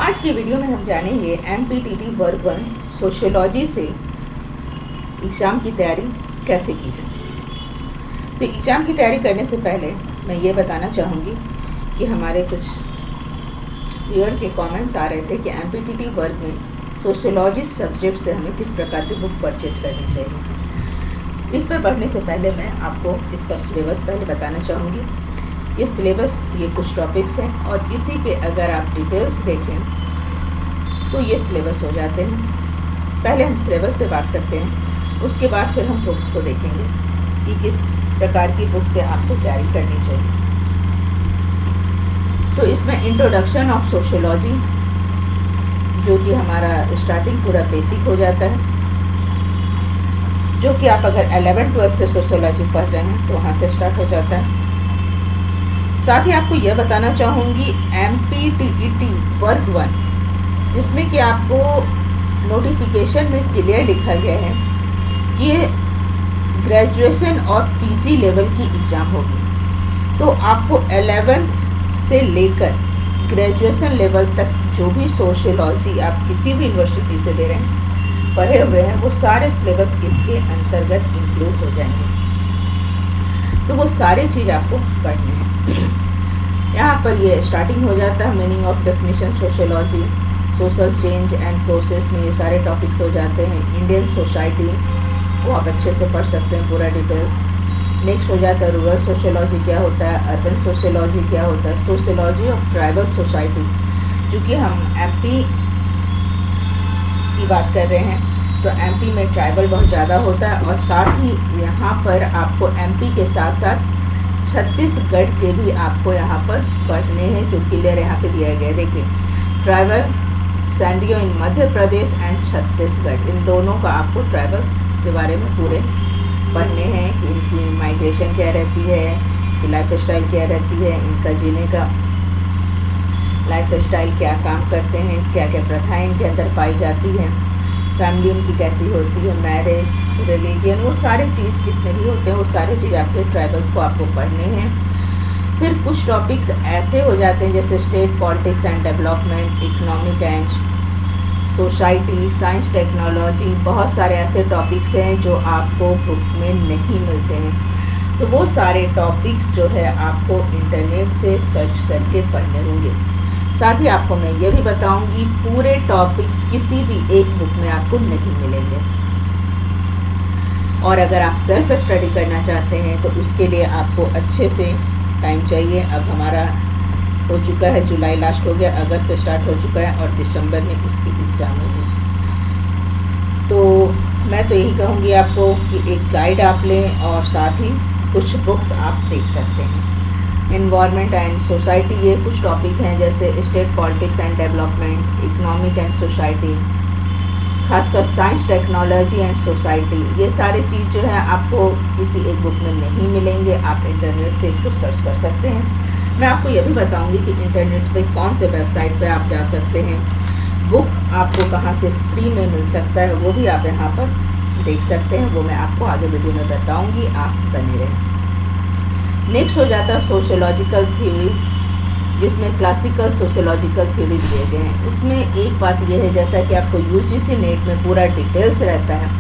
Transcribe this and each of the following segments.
आज की वीडियो में हम जानेंगे MPTT वर्ग 1 सोशियोलॉजी से एग्ज़ाम की तैयारी कैसे की जाए। तो एग्ज़ाम की तैयारी करने से पहले मैं ये बताना चाहूँगी कि हमारे कुछ व्यूअर के कमेंट्स आ रहे थे कि MPTT वर्ग में सोशियोलॉजी सब्जेक्ट से हमें किस प्रकार की बुक परचेज करनी चाहिए। इस पर बढ़ने से पहले मैं आपको इसका सिलेबस पहले बताना चाहूँगी। ये सिलेबस ये कुछ टॉपिक्स हैं और इसी के अगर आप डिटेल्स देखें तो ये सिलेबस हो जाते हैं। पहले हम सिलेबस पे बात करते हैं, उसके बाद फिर हम बुक्स को देखेंगे कि किस प्रकार की बुक से आपको तैयारी करनी चाहिए। तो इसमें इंट्रोडक्शन ऑफ सोशियोलॉजी जो कि हमारा स्टार्टिंग पूरा बेसिक हो जाता है, जो कि आप अगर 11th-12th से सोशियोलॉजी पढ़ रहे हैं तो वहाँ से स्टार्ट हो जाता है। साथ ही आपको यह बताना चाहूँगी MPTT वर्ग 1 जिसमें कि आपको नोटिफिकेशन में क्लियर लिखा गया है कि ये ग्रेजुएशन और PG लेवल की एग्ज़ाम होगी। तो आपको 11th से लेकर ग्रेजुएशन लेवल तक जो भी सोशियोलॉजी आप किसी भी यूनिवर्सिटी से दे रहे हैं पढ़े हुए हैं वो सारे सिलेबस इसके अंतर्गत इंक्लूड हो जाएंगे। तो वो सारी चीज़ आपको पढ़नी है। यहाँ पर ये स्टार्टिंग हो जाता है meaning of definition sociology, social change and process में ये सारे टॉपिक्स हो जाते हैं। इंडियन सोसाइटी वो आप अच्छे से पढ़ सकते हैं पूरा डिटेल्स। नेक्स्ट हो जाता है रूरल सोशियोलॉजी क्या होता है, अर्बन सोशियोलॉजी क्या होता है, सोशियोलॉजी ऑफ ट्राइबल सोसाइटी। चूँकि हम MP की बात कर रहे हैं तो MP में ट्राइबल बहुत ज़्यादा होता है और साथ ही यहाँ पर आपको MP के साथ साथ छत्तीसगढ़ के भी आपको यहाँ पर पढ़ने हैं जो क्लियर यहाँ पे दिया गया है। देखिए ट्राइबल सैंडियो इन मध्य प्रदेश एंड छत्तीसगढ़, इन दोनों का आपको ट्राइबल्स के बारे में पूरे पढ़ने हैं कि इनकी माइग्रेशन क्या रहती है, कि लाइफ स्टाइल क्या रहती है, इनका जीने का लाइफ स्टाइल क्या काम करते हैं, क्या क्या प्रथाएँ इनके अंदर पाई जाती हैं, फैमिली उनकी कैसी होती है, मैरिज, रिलीजन, वो सारे चीज़ जितने भी होते हैं वो सारी चीज़ आपके ट्राइबल्स को आपको पढ़ने हैं। फिर कुछ टॉपिक्स ऐसे हो जाते हैं जैसे state politics and development, economic and society, science technology, बहुत सारे ऐसे टॉपिक्स हैं जो आपको बुक में नहीं मिलते हैं। तो वो सारे टॉपिक्स जो है आपको इंटरनेट से सर्च करके पढ़ने होंगे। साथ ही आपको मैं ये भी बताऊंगी पूरे टॉपिक किसी भी एक बुक में आपको नहीं मिलेंगे और अगर आप सेल्फ स्टडी करना चाहते हैं तो उसके लिए आपको अच्छे से टाइम चाहिए। अब हमारा हो चुका है जुलाई लास्ट हो गया, अगस्त स्टार्ट हो चुका है और दिसंबर में इसकी एग्ज़ाम होगी। तो मैं तो यही कहूँगी आपको कि एक गाइड आप लें और साथ ही कुछ बुक्स आप देख सकते हैं। इन्वायरमेंट एंड सोसाइटी ये कुछ टॉपिक हैं जैसे state politics and development, economic and society, खासकर साइंस टेक्नोलॉजी एंड सोसाइटी, ये सारी चीज़ जो है आपको किसी एक बुक में नहीं मिलेंगे। आप इंटरनेट से इसको सर्च कर सकते हैं। मैं आपको ये भी बताऊंगी कि इंटरनेट पे कौन से वेबसाइट पे आप जा सकते हैं, बुक आपको कहाँ से फ्री में मिल सकता है वो भी आप यहाँ पर देख सकते हैं। वो मैं आपको आगे वीडियो में बताऊँगी, आप बने रहें। नेक्स्ट हो जाता है सोशियोलॉजिकल थ्योरी जिसमें क्लासिकल सोशियोलॉजिकल थ्योरी दिए गए हैं। इसमें एक बात यह है जैसा कि आपको UGC नेट में पूरा डिटेल्स रहता है,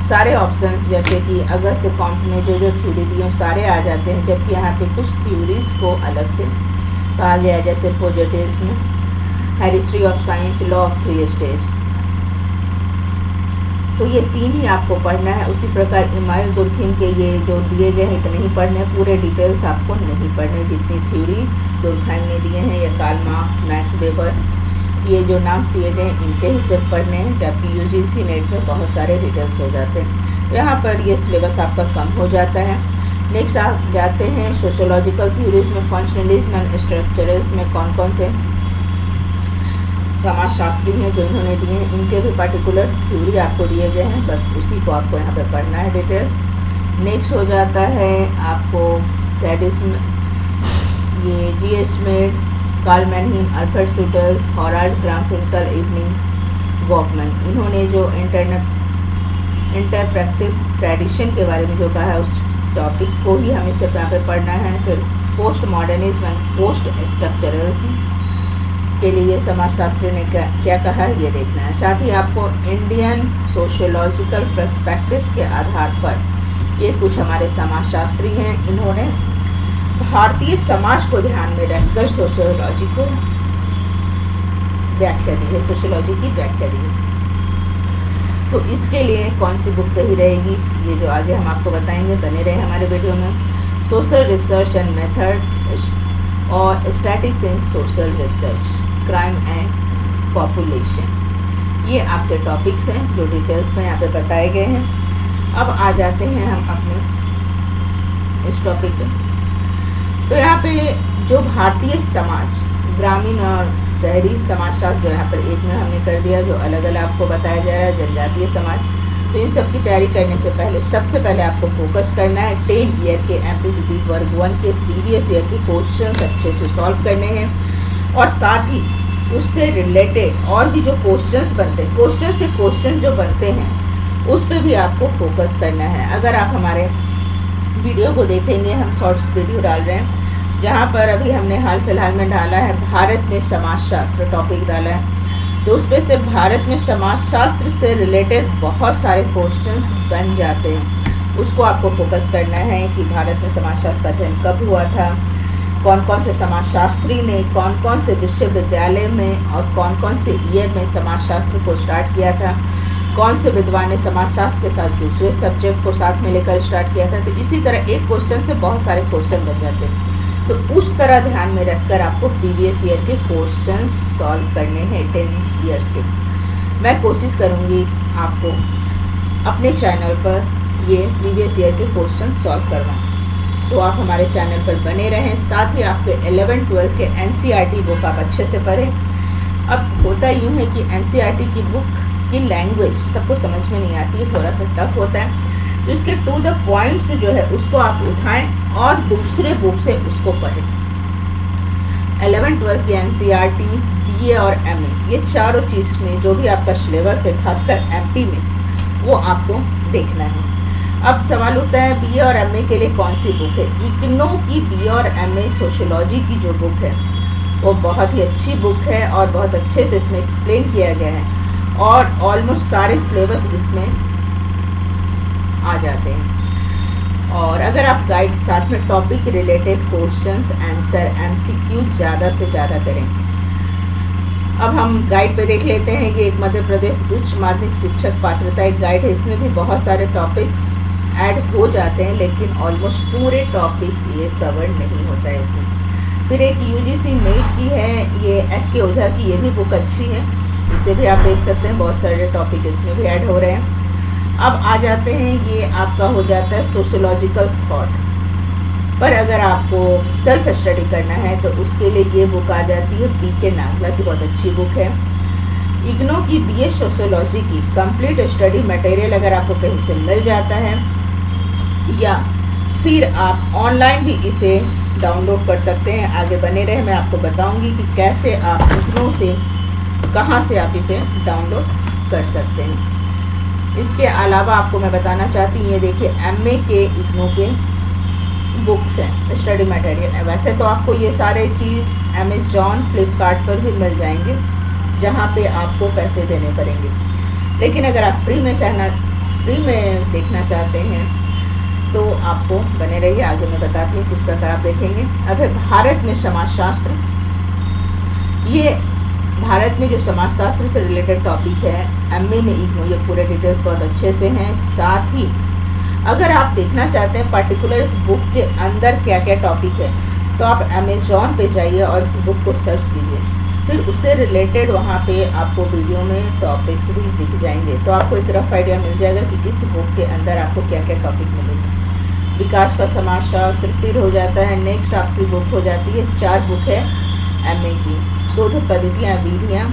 सारे ऑप्शंस जैसे कि अगस्त कॉम्प में जो जो थ्योरी दी हैं सारे आ जाते हैं, जबकि यहाँ पे कुछ थ्योरीज को अलग से कहा गया है जैसे positivism, history of science, law of 3 stage. तो ये 3 ही आपको पढ़ना है। उसी प्रकार इमाइल दुर्खिम के ये जो दिए गए हैं इतने ही पढ़ने, पूरे डिटेल्स आपको नहीं पढ़ने। जितनी थ्योरी दुर्खिम ने दिए हैं या कार्ल मार्क्स, मैक्स वेबर, ये जो नाम दिए गए हैं इनके ही सिर्फ पढ़ने हैं, जबकि UGC नेट में बहुत सारे डिटेल्स हो जाते हैं। तो यहाँ पर ये सिलेबस आपका कम हो जाता है। नेक्स्ट आप जाते हैं सोशियोलॉजिकल थ्योरीज में, फंक्शनलिज्म एंड स्ट्रक्चरलिज्म में कौन कौन से समाजशास्त्री हैं जो इन्होंने दिए हैं, इनके भी पर्टिकुलर थ्योरी आपको दिए गए हैं, बस उसी को आपको यहाँ पे पढ़ना है डिटेल्स। नेक्स्ट हो जाता है आपको ट्रेडिशन, ये G.H. Smith, Karl Mannheim, Alfred Schutz, Harold Garfinkel, Erving Goffman, इन्होंने जो इंटरप्रेटिव ट्रेडिशन के बारे में जो कहा है उस टॉपिक को ही हमें सिर्फ यहाँ पे पढ़ना है। फिर post modernism and post structuralism, के लिए समाजशास्त्री ने क्या कहा है ये देखना है। साथ ही आपको इंडियन सोशियोलॉजिकल पर्सपेक्टिव्स के आधार पर ये कुछ हमारे समाजशास्त्री हैं, इन्होंने भारतीय समाज को ध्यान में रखकर सोशियोलॉजी को व्याख्या दी है, सोशियोलॉजी की व्याख्या दी है। तो इसके लिए कौन सी बुक सही रहेगी ये जो आगे हम आपको बताएंगे, बने रहे हमारे वीडियो में। सोशल रिसर्च एंड मेथड और statics in social research, crime and population, ये आपके टॉपिक्स हैं जो डिटेल्स में यहाँ पे बताए गए हैं। अब आ जाते हैं हम अपने इस टॉपिक पे। तो यहाँ पे जो भारतीय समाज, ग्रामीण और शहरी समाजशास्त्र जो यहाँ पर एक में हमने कर दिया, जो अलग अलग आपको बताया जा रहा है, जनजातीय समाज। तो इन सब की तैयारी करने से पहले सबसे पहले आपको फोकस करना है 10 ईयर के एमपीपीटी वर्ग 1 के प्रीवियस ईयर के क्वेश्चन अच्छे से सॉल्व करने हैं, और साथ ही उससे रिलेटेड और भी जो क्वेश्चंस बनते हैं, क्वेश्चन से क्वेश्चन जो बनते हैं उस पर भी आपको फोकस करना है। अगर आप हमारे वीडियो को देखेंगे, हम शॉर्ट्स वीडियो डाल रहे हैं जहाँ पर अभी हमने हाल फिलहाल में डाला है भारत में समाजशास्त्र टॉपिक डाला है, तो उस पर से भारत में समाजशास्त्र से रिलेटेड बहुत सारे क्वेश्चंस बन जाते हैं। उसको आपको फोकस करना है कि भारत में समाजशास्त्र का अध्ययन कब हुआ था, कौन कौन से समाजशास्त्री ने कौन कौन से विश्वविद्यालय में और कौन कौन से ईयर में समाजशास्त्र को स्टार्ट किया था, कौन से विद्वान ने समाजशास्त्र के साथ दूसरे सब्जेक्ट को साथ में लेकर स्टार्ट किया था। तो इसी तरह एक क्वेश्चन से बहुत सारे क्वेश्चन बन जाते हैं। तो उस तरह ध्यान में रखकर आपको प्रीवियस ईयर के क्वेश्चंस सॉल्व करने हैं 10 इयर्स के। मैं कोशिश करूंगी आपको अपने चैनल पर ये प्रीवियस ईयर के क्वेश्चन सॉल्व करवाऊँ, तो आप हमारे चैनल पर बने रहें। साथ ही आपके 11-12 के एनसीईआरटी बुक आप अच्छे से पढ़ें। अब होता यूँ है कि एनसीईआरटी की बुक की लैंग्वेज सबको समझ में नहीं आती है, थोड़ा सा टफ होता है, तो इसके टू द पॉइंट्स जो है उसको आप उठाएं और दूसरे बुक से उसको पढ़ें। 11-12 की एनसीईआरटी, बीए और एमए, ये चारों चीज़ में जो भी आपका सिलेबस है, खासकर एमपी में, वो आपको देखना है। अब सवाल उठता है बीए और एमए के लिए कौन सी बुक है। इग्नो की बीए और एमए सोशियोलॉजी की जो बुक है वो बहुत ही अच्छी बुक है और बहुत अच्छे से इसमें एक्सप्लेन किया गया है और ऑलमोस्ट सारे सिलेबस इसमें आ जाते हैं। और अगर आप गाइड साथ में topic related questions answer MCQ ज़्यादा से ज़्यादा करें। अब हम गाइड पे देख लेते हैं। ये एक मध्य प्रदेश उच्च माध्यमिक शिक्षक पात्रता एक गाइड है। इसमें भी बहुत सारे टॉपिक्स ऐड हो जाते हैं, लेकिन ऑलमोस्ट पूरे टॉपिक ये कवर नहीं होता है इसमें। फिर एक यूजीसी नेट की है, ये एसके ओझा की, ये भी बुक अच्छी है, इसे भी आप देख सकते हैं। बहुत सारे टॉपिक इसमें भी ऐड हो रहे हैं। अब आ जाते हैं, ये आपका हो जाता है सोशियोलॉजिकल थॉट पर। अगर आपको सेल्फ स्टडी करना है तो उसके लिए ये बुक आ जाती है बीके नागला की, बहुत अच्छी बुक है। इग्नो की बीए सोशियोलॉजी की कंप्लीट स्टडी मटेरियल अगर आपको कहीं से मिल जाता है, या फिर आप ऑनलाइन भी इसे डाउनलोड कर सकते हैं। आगे बने रहे, मैं आपको बताऊंगी कि कैसे आप इग्नो से, कहाँ से आप इसे डाउनलोड कर सकते हैं। इसके अलावा आपको मैं बताना चाहती हूँ, ये देखिए एमए के इग्नो के बुक्स हैं, स्टडी मटेरियल। वैसे तो आपको ये सारे चीज़ अमेजॉन, फ्लिपकार्ट पर भी मिल जाएंगे, जहाँ पे आपको पैसे देने पड़ेंगे। लेकिन अगर आप फ्री में देखना चाहते हैं तो आपको बने रहिए, आगे मैं बताती हूँ किस प्रकार आप देखेंगे। अब है भारत में समाजशास्त्र। ये भारत में जो समाजशास्त्र से रिलेटेड टॉपिक है एमए में इग्नो, ये पूरे डिटेल्स बहुत अच्छे से हैं। साथ ही अगर आप देखना चाहते हैं पर्टिकुलर इस बुक के अंदर क्या क्या टॉपिक है, तो आप अमेजॉन पे जाइए और इस बुक को सर्च कीजिए, फिर उससे रिलेटेड वहाँ पे आपको वीडियो में टॉपिक्स भी दिख जाएंगे। तो आपको एक रफ आइडिया मिल जाएगा कि इस बुक के अंदर आपको क्या क्या टॉपिक मिलेगा। विकास का समाजशास्त्र फिर हो जाता है। नेक्स्ट आपकी बुक हो जाती है, 4 बुक है एमए की, शोध पद्धतियाँ विधियाँ,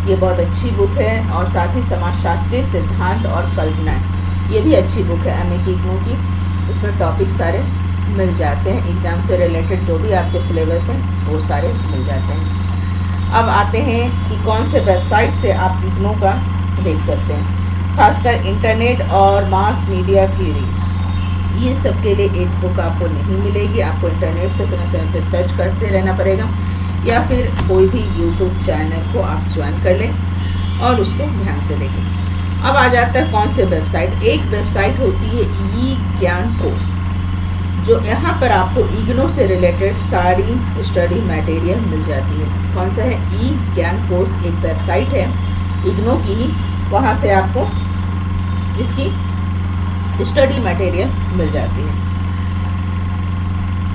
ये बहुत अच्छी बुक है। और साथ ही समाजशास्त्रीय सिद्धांत और कल्पनाएँ, ये भी अच्छी बुक है एमए की, इग्नो की। इसमें टॉपिक सारे मिल जाते हैं, एग्ज़ाम से रिलेटेड जो भी आपके सिलेबस हैं वो सारे मिल जाते हैं। अब आते हैं कि कौन से वेबसाइट से आप इग्नो का देख सकते हैं। खासकर इंटरनेट और मास मीडिया थ्योरी, ये सब के लिए एक बुक आपको नहीं मिलेगी, आपको इंटरनेट से समय समय पर सर्च करते रहना पड़ेगा। या फिर कोई भी यूट्यूब चैनल को आप ज्वाइन कर लें और उसको ध्यान से देखें। अब आ जाता है कौन से वेबसाइट। एक वेबसाइट होती है ई ज्ञान कोर्स, जो यहाँ पर आपको इग्नो से रिलेटेड सारी स्टडी मटेरियल मिल जाती है। कौन सा है? ई ज्ञान कोर्स एक वेबसाइट है इग्नो की ही, वहाँ से आपको इसकी स्टडी मटेरियल मिल जाती है।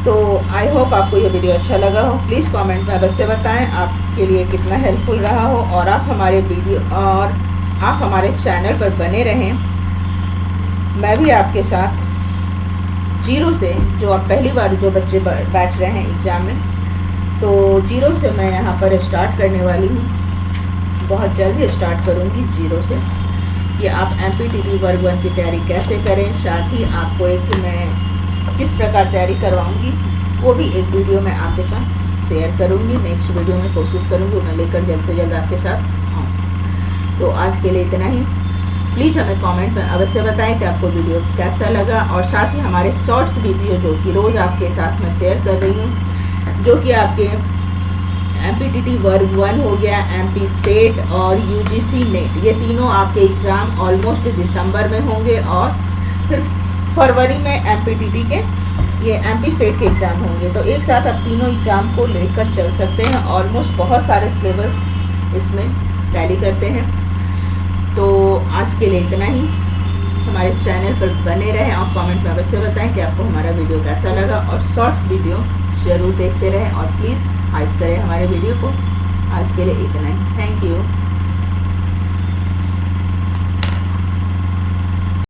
तो आई होप आपको ये वीडियो अच्छा लगा हो। प्लीज़ कमेंट में अवश्य बताएं आपके लिए कितना हेल्पफुल रहा हो, और आप हमारे वीडियो और आप हमारे चैनल पर बने रहें। मैं भी आपके साथ जीरो से, जो आप पहली बार जो बच्चे बैठ रहे हैं एग्ज़ाम में, तो जीरो से मैं यहाँ पर स्टार्ट करने वाली हूँ। बहुत जल्दी स्टार्ट करूँगी जीरो से कि आप MPTT वर्ग 1 की तैयारी कैसे करें। साथ ही आपको एक मैं किस प्रकार तैयारी करवाऊँगी वो भी एक वीडियो में आपके साथ शेयर करूँगी। नेक्स्ट वीडियो में कोशिश करूँगी उन्हें लेकर जल्द से जल्द आपके साथ आऊँ। तो आज के लिए इतना ही। प्लीज़ हमें कमेंट में अवश्य बताएं कि आपको वीडियो कैसा लगा, और साथ ही हमारे शॉर्ट्स वीडियो जो कि रोज़ आपके साथ मैं शेयर कर रही हूँ, जो कि आपके MPTT वर्ग 1 हो गया, MP सेट और UGC नेट, ये तीनों आपके एग्ज़ाम ऑलमोस्ट दिसंबर में होंगे, और फिर फरवरी में MPTT के ये MP सेट के एग्ज़ाम होंगे। तो एक साथ आप तीनों एग्ज़ाम को लेकर चल सकते हैं। ऑलमोस्ट बहुत सारे सिलेबस इसमें टैली करते हैं। तो आज के लिए इतना ही। हमारे चैनल पर बने रहें और कमेंट में अवश्य बताएं कि आपको हमारा वीडियो कैसा लगा, और शॉर्ट्स वीडियो ज़रूर देखते रहें, और प्लीज़ हाइप करें हमारे वीडियो को। आज के लिए इतना ही। Thank you.